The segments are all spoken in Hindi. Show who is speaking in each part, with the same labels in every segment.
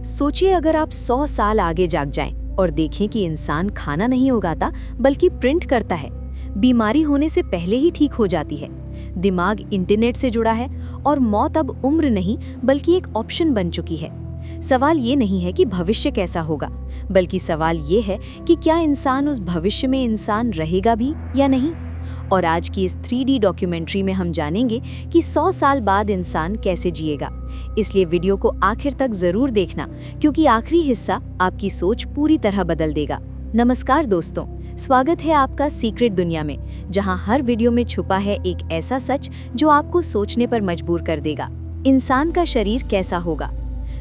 Speaker 1: सोचिए अगर आप 100 साल आगे जाग जाएं और देखें कि इंसान खाना नहीं उगाता बल्कि प्रिंट करता है। बीमारी होने से पहले ही ठीक हो जाती है। दिमाग इंटरनेट से जुड़ा है और मौत अब उम्र नहीं बल्कि एक ऑप्शन बन चुकी है। सवाल ये नहीं है कि भविष्य कैसा होगा, बल्कि सवाल ये है कि क्या इंसान उस भविष्य में इंसान रहेगा भी या नहीं। और आज की इस 3D डॉक्यूमेंट्री में हम जानेंगे कि 100 साल बाद इंसान कैसे जिएगा। इसलिए वीडियो को आखिर तक जरूर देखना, क्योंकि आखिरी हिस्सा आपकी सोच पूरी तरह बदल देगा। नमस्कार दोस्तों, स्वागत है आपका सीक्रेट दुनिया में, जहां हर वीडियो में छुपा है एक ऐसा सच जो आपको सोचने पर मजबूर कर देगा। इंसान का शरीर कैसा होगा?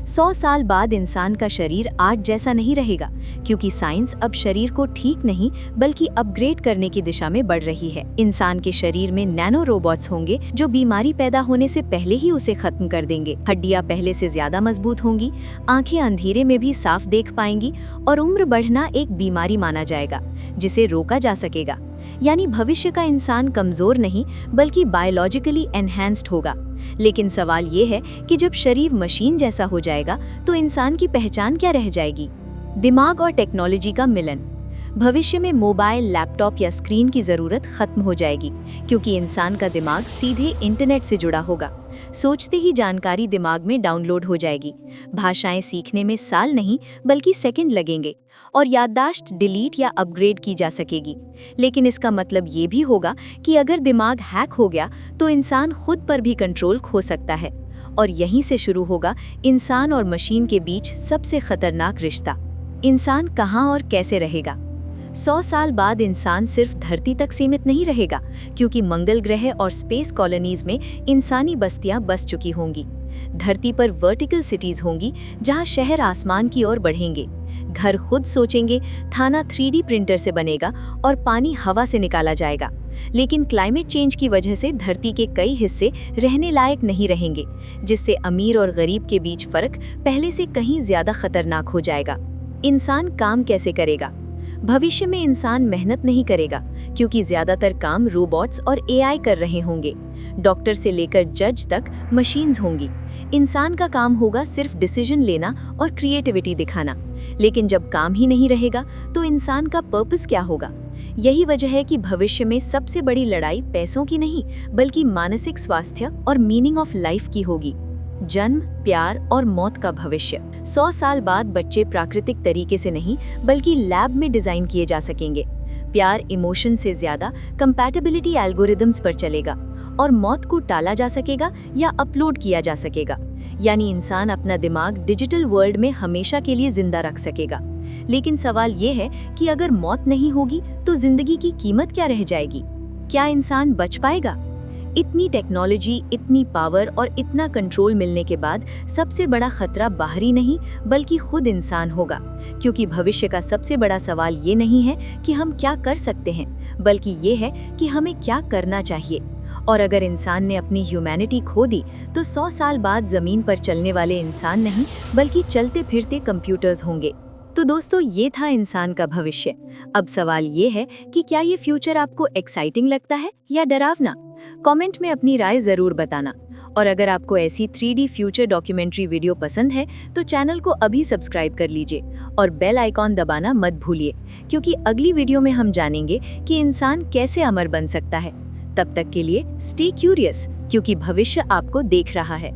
Speaker 1: 100 साल बाद इंसान का शरीर आज जैसा नहीं रहेगा, क्योंकि साइंस अब शरीर को ठीक नहीं बल्कि अपग्रेड करने की दिशा में बढ़ रही है। इंसान के शरीर में नैनो रोबोट्स होंगे जो बीमारी पैदा होने से पहले ही उसे खत्म कर देंगे। हड्डियां पहले से ज्यादा मजबूत होंगी, आंखें अंधेरे में भी साफ देख पाएंगी और उम्र बढ़ना एक बीमारी माना जाएगा जिसे रोका जा सकेगा। यानी भविष्य का इंसान कमजोर नहीं बल्कि बायोलॉजिकली एनहांस्ड होगा। लेकिन सवाल ये है कि जब शरीर मशीन जैसा हो जाएगा तो इंसान की पहचान क्या रह जाएगी? दिमाग और टेक्नोलॉजी का मिलन। भविष्य में मोबाइल, लैपटॉप या स्क्रीन की जरूरत खत्म हो जाएगी, क्योंकि इंसान का दिमाग सीधे इंटरनेट से जुड़ा होगा। सोचते ही जानकारी दिमाग में डाउनलोड हो जाएगी। भाषाएं सीखने में साल नहीं बल्कि सेकंड लगेंगे और याददाश्त डिलीट या अपग्रेड की जा सकेगी। लेकिन इसका मतलब ये भी होगा कि अगर दिमाग हैक हो गया तो इंसान खुद पर भी कंट्रोल खो सकता है। और यहीं से शुरू होगा इंसान और मशीन के बीच सबसे खतरनाक रिश्ता। इंसान कहाँ और कैसे रहेगा? 100 साल बाद इंसान सिर्फ धरती तक सीमित नहीं रहेगा, क्योंकि मंगल ग्रह और स्पेस कॉलोनीज में इंसानी बस्तियां बस चुकी होंगी। धरती पर वर्टिकल सिटीज होंगी, जहां शहर आसमान की ओर बढ़ेंगे। घर खुद सोचेंगे, थाना 3D प्रिंटर से बनेगा और पानी हवा से निकाला जाएगा। लेकिन क्लाइमेट चेंज की वजह से धरती के कई हिस्से रहने लायक नहीं रहेंगे, जिससे अमीर और गरीब के बीच फर्क पहले से कहीं ज्यादा खतरनाक हो जाएगा। इंसान काम कैसे करेगा? भविष्य में इंसान मेहनत नहीं करेगा, क्योंकि ज्यादातर काम रोबोट्स और AI कर रहे होंगे। डॉक्टर से लेकर जज तक मशीन्स होंगी। इंसान का काम होगा सिर्फ डिसीजन लेना और क्रिएटिविटी दिखाना। लेकिन जब काम ही नहीं रहेगा तो इंसान का पर्पस क्या होगा? यही वजह है कि भविष्य में सबसे बड़ी लड़ाई पैसों की नहीं बल्कि मानसिक स्वास्थ्य और मीनिंग ऑफ लाइफ की होगी। जन्म, प्यार और मौत का भविष्य। 100 साल बाद बच्चे प्राकृतिक तरीके से नहीं बल्कि लैब में डिजाइन किए जा सकेंगे। प्यार इमोशन से ज्यादा कंपैटिबिलिटी एल्गोरिदम्स पर चलेगा और मौत को टाला जा सकेगा या अपलोड किया जा सकेगा। यानी इंसान अपना दिमाग डिजिटल वर्ल्ड में हमेशा के लिए जिंदा रख सकेगा। लेकिन सवाल ये है कि अगर मौत नहीं होगी तो जिंदगी की कीमत क्या रह जाएगी? क्या इंसान बच पाएगा? इतनी टेक्नोलॉजी, इतनी पावर और इतना कंट्रोल मिलने के बाद सबसे बड़ा खतरा बाहरी नहीं बल्कि खुद इंसान होगा। क्योंकि भविष्य का सबसे बड़ा सवाल ये नहीं है कि हम क्या कर सकते हैं, बल्कि ये है कि हमें क्या करना चाहिए। और अगर इंसान ने अपनी ह्यूमैनिटी खो दी तो 100 साल बाद जमीन पर चलने वाले इंसान नहीं बल्कि चलते फिरते कंप्यूटर्स होंगे। तो दोस्तों, ये था इंसान का भविष्य। अब सवाल ये है कि क्या ये फ्यूचर आपको एक्साइटिंग लगता है या डरावना? कमेंट में अपनी राय जरूर बताना। और अगर आपको ऐसी 3D फ्यूचर डॉक्यूमेंट्री वीडियो पसंद है तो चैनल को अभी सब्सक्राइब कर लीजिए और बेल आइकॉन दबाना मत भूलिए, क्योंकि अगली वीडियो में हम जानेंगे कि इंसान कैसे अमर बन सकता है। तब तक के लिए स्टे क्यूरियस, क्योंकि भविष्य आपको देख रहा है।